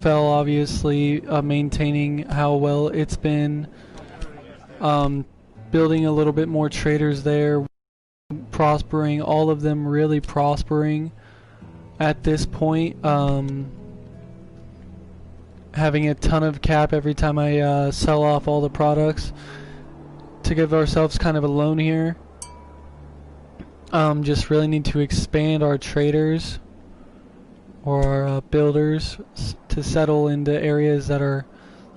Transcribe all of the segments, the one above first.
fell, obviously, maintaining how well it's been, building a little bit more traders there, prospering, all of them really prospering at this point, having a ton of cap every time I sell off all the products to give ourselves kind of a loan here. Just really need to expand our traders or our builders to settle into areas that are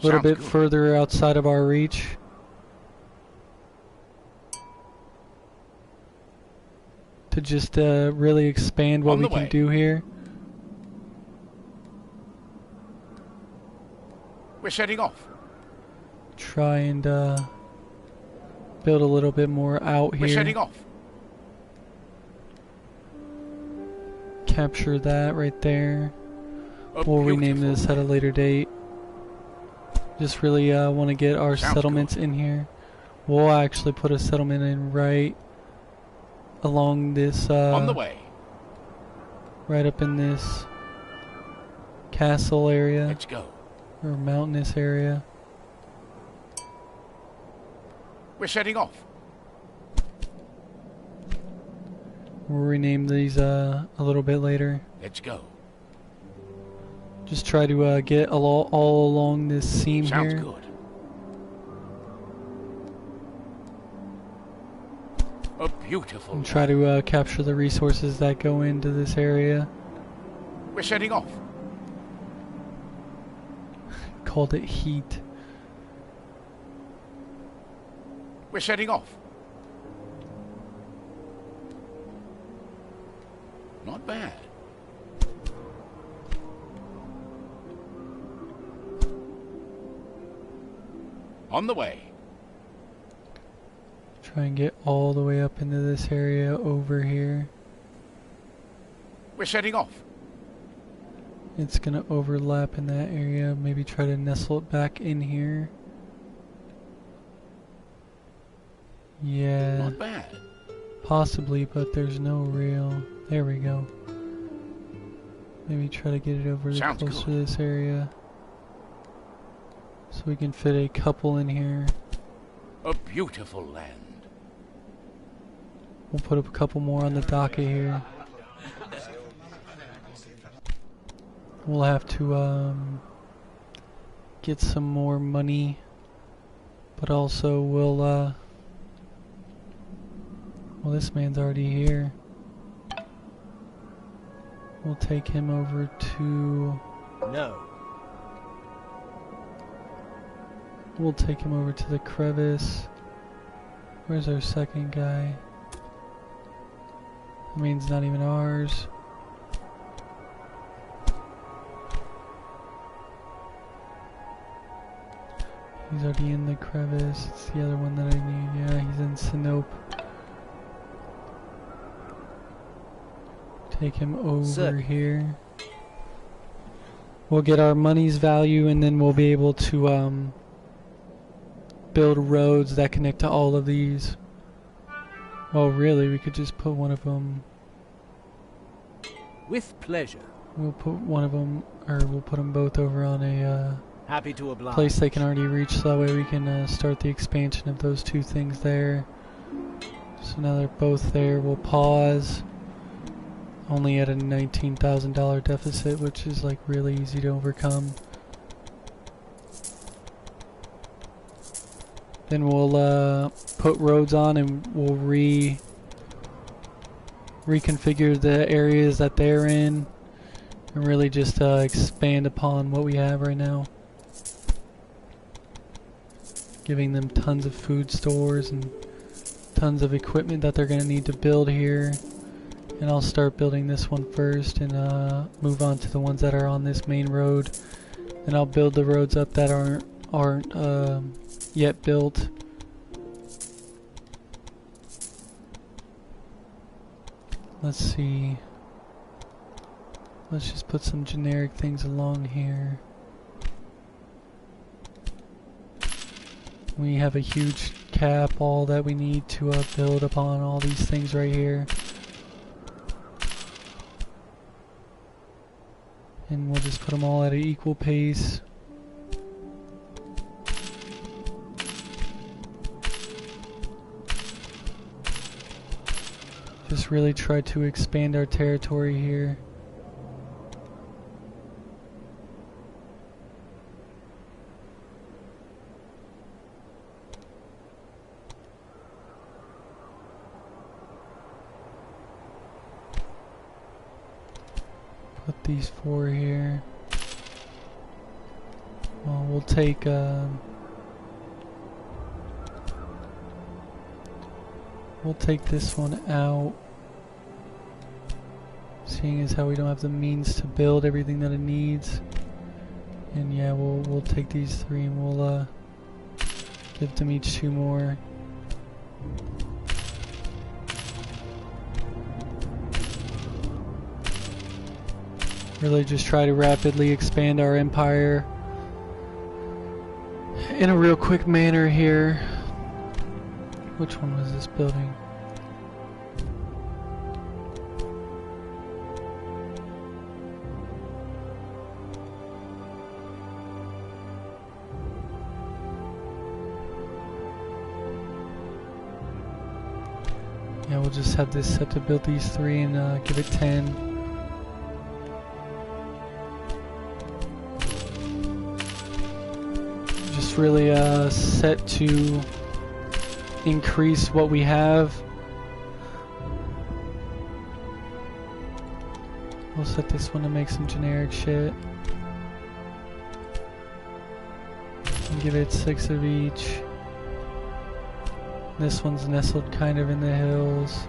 a little bit further outside of our reach. To just really expand what we can do here. We're setting off. Try and build a little bit more out here. We're setting off. Capture that right there. We'll rename this at a later date. Just really want to get our settlements in here. We'll actually put a settlement in right along this on the way. Right up in this castle area. Let's go. Or mountainous area. We're setting off. We'll rename these a little bit later. Let's go. Just try to get all along this seam here. Sounds good. A beautiful. And try to capture the resources that go into this area. We're setting off. Called it heat. We're setting off. Not bad. On the way. Try and get all the way up into this area over here. We're setting off. It's gonna overlap in that area. Maybe try to nestle it back in here. Yeah. Not bad. Possibly, but there's no real. There we go. Maybe try to get it over close to this area. So we can fit a couple in here. A beautiful land. We'll put up a couple more on the docket here. We'll have to get some more money, but also we'll well, this man's already here. We'll take him over to... No. We'll take him over to the crevice. Where's our second guy? I mean, it's not even ours. He's already in the crevice. It's the other one that I need. Yeah, he's in Sinope. Take him over here. We'll get our money's value, and then we'll be able to build roads that connect to all of these. Well, really, we could just put one of them. With pleasure. We'll put one of them, or we'll put them both over on a happy to oblige. Place they can already reach, so that way we can start the expansion of those two things there. So now they're both there. We'll pause. Only at a $19,000 deficit, which is like really easy to overcome. Then we'll put roads on, and we'll reconfigure the areas that they're in, and really just expand upon what we have right now. Giving them tons of food stores and tons of equipment that they're going to need to build here. And I'll start building this one first, and move on to the ones that are on this main road. And I'll build the roads up that aren't yet built. Let's see. Let's just put some generic things along here. We have a huge cap, all that we need to build upon all these things right here. And we'll just put them all at an equal pace. Just really try to expand our territory here. Put these 4 here. Well, we'll take this one out, seeing as how we don't have the means to build everything that it needs. And yeah, we'll take these 3 and we'll give them each 2 more. Really just try to rapidly expand our empire in a real quick manner here. Which one was this building? Yeah, we'll just have this set to build these 3 and give it 10. Just really set to increase what we have. We'll set this one to make some generic shit. And give it 6 of each. This one's nestled kind of in the hills.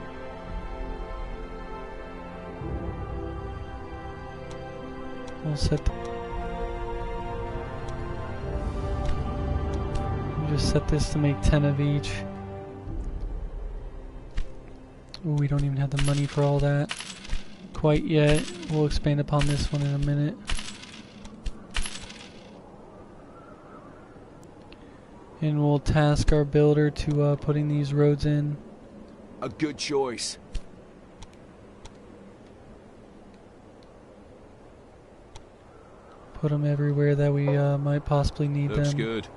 We'll set just set this to make 10 of each. Ooh, we don't even have the money for all that quite yet. We'll expand upon this one in a minute. And we'll task our builder to putting these roads in. A good choice. Put them everywhere that we might possibly need them. Looks good.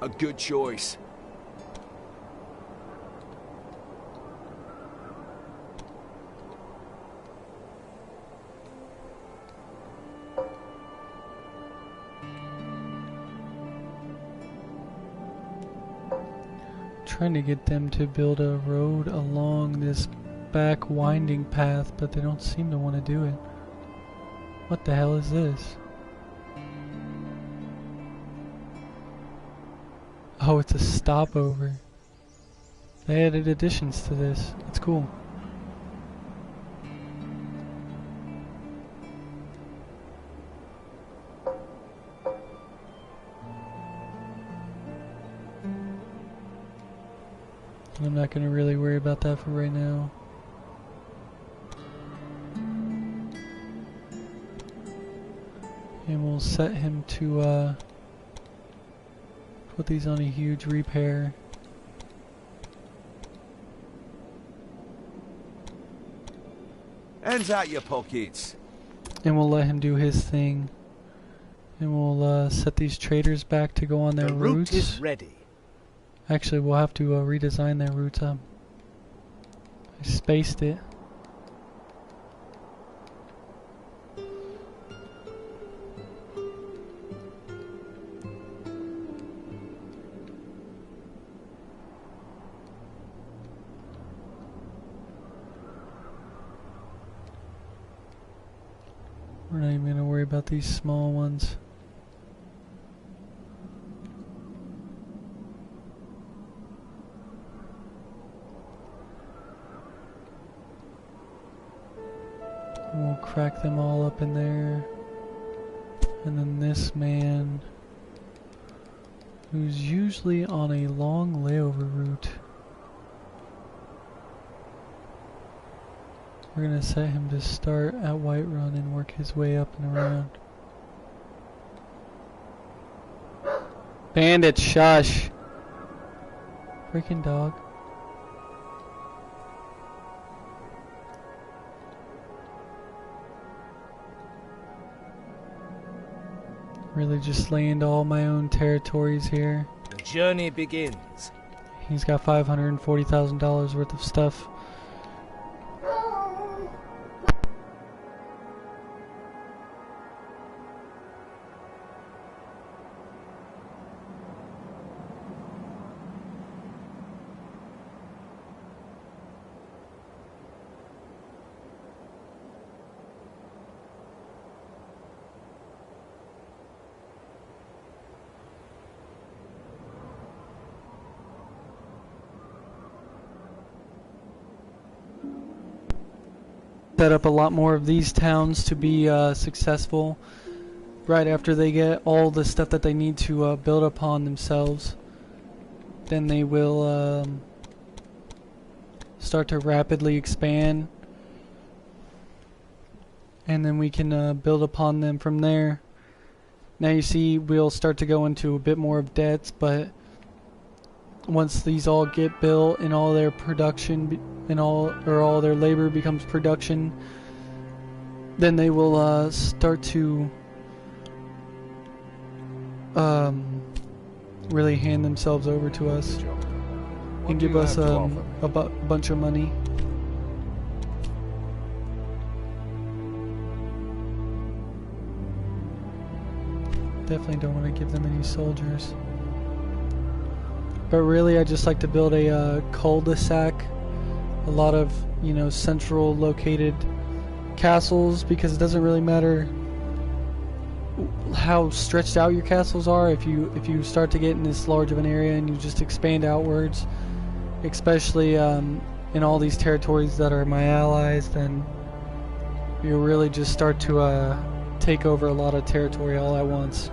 A good choice. Trying to get them to build a road along this back winding path, but they don't seem to want to do it. What the hell is this? Oh, it's a stopover. They added additions to this. That's cool. I'm not going to really worry about that for right now. And we'll set him to put these on a huge repair. Hands out your pockets. And we'll let him do his thing. And we'll set these traders back to go on their The routes. route is ready. Actually, we'll have to redesign their routes. I spaced it. We're not even going to worry about these small ones. We'll crack them all up in there. And then this man, who's usually on a long layover route, we're gonna set him to start at Whiterun and work his way up and around. Bandit, shush! Freaking dog. Really just land all my own territories here. The journey begins. He's got $540,000 worth of stuff. Set up a lot more of these towns to be successful right after they get all the stuff that they need to build upon themselves. Then they will start to rapidly expand, and then we can build upon them from there. Now you see we'll start to go into a bit more of debts, but once these all get built and all their production and all their labor becomes production, then they will start to really hand themselves over to us and give us a bunch of money. Definitely don't want to give them any soldiers. But really, I just like to build a cul-de-sac, a lot of, you know, central located castles, because it doesn't really matter how stretched out your castles are. If you start to get in this large of an area and you just expand outwards, especially in all these territories that are my allies, then you really just start to take over a lot of territory all at once.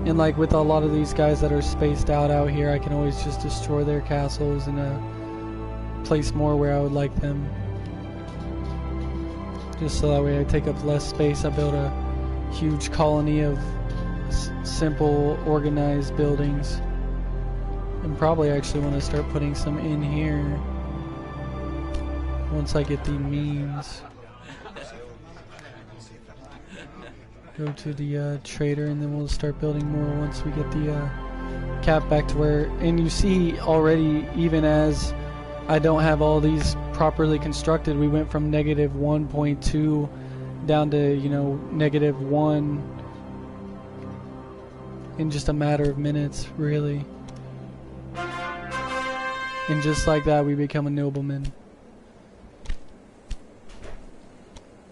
And like with a lot of these guys that are spaced out here, I can always just destroy their castles and place more where I would like them. Just so that way I take up less space. I build a huge colony of simple, organized buildings. And probably actually want to start putting some in here once I get the means. Go to the trader, and then we'll start building more once we get the cap back to where. And you see already, even as I don't have all these properly constructed, we went from negative 1.2 down to, you know, negative 1 in just a matter of minutes, really. And just like that, we become a nobleman.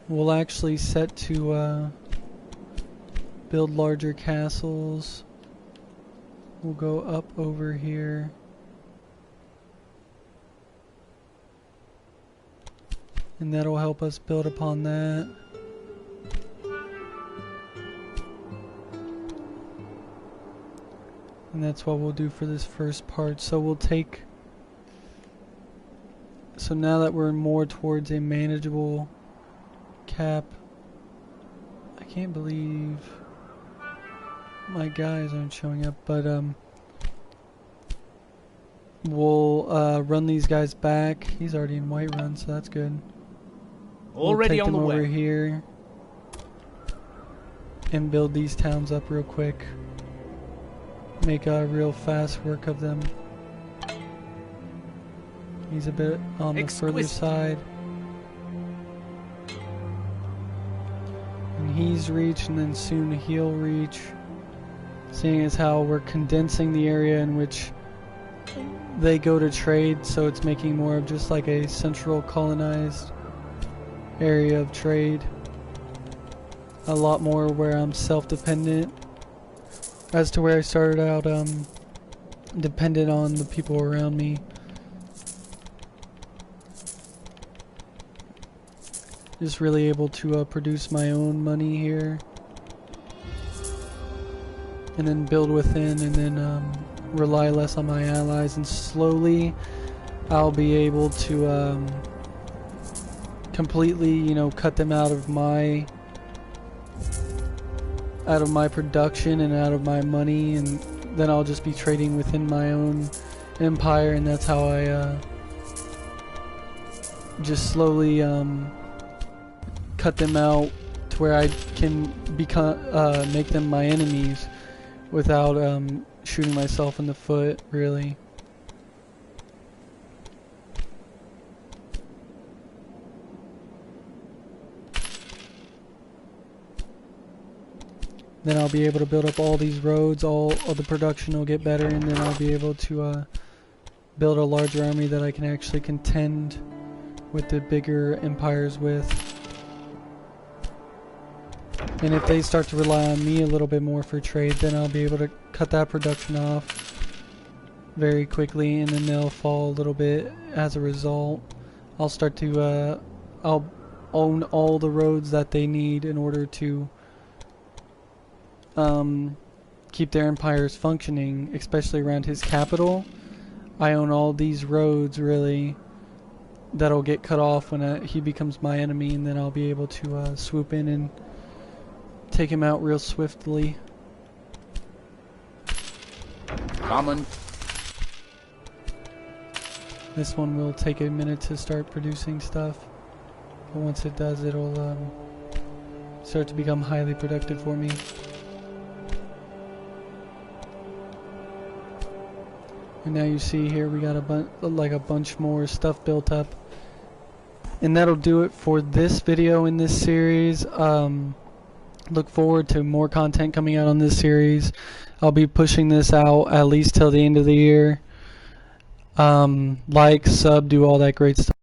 We'll actually set to build larger castles. We'll go up over here. And that'll help us build upon that. And that's what we'll do for this first part. So we'll take... So now that we're more towards a manageable cap, I can't believe my guys aren't showing up, but we'll run these guys back. He's already in Whiterun, so that's good. Already on the way. We'll take them over here and build these towns up real quick. Make a real fast work of them. He's a bit on the further side. And he's reached, and then soon he'll reach. Seeing as how we're condensing the area in which they go to trade, so it's making more of just like a central colonized area of trade. A lot more where I'm self-dependent, as to where I started out dependent on the people around me. Just really able to produce my own money here, and then build within, and then rely less on my allies, and slowly I'll be able to completely, you know, cut them out of my production and out of my money, and then I'll just be trading within my own empire, and that's how I just slowly cut them out to where I can make them my enemies without shooting myself in the foot, really. Then I'll be able to build up all these roads, all of the production will get better, and then I'll be able to build a larger army that I can actually contend with the bigger empires with. And if they start to rely on me a little bit more for trade, then I'll be able to cut that production off very quickly, and then they'll fall a little bit as a result. I'll start to, I'll own all the roads that they need in order to keep their empires functioning, especially around his capital. I own all these roads, really, that'll get cut off when he becomes my enemy, and then I'll be able to swoop in and take him out real swiftly. Common. This one will take a minute to start producing stuff, but once it does, it'll start to become highly productive for me. And now you see here we got a bunch more stuff built up, and that'll do it for this video in this series. Look forward to more content coming out on this series. I'll be pushing this out at least till the end of the year. Like, sub, do all that great stuff.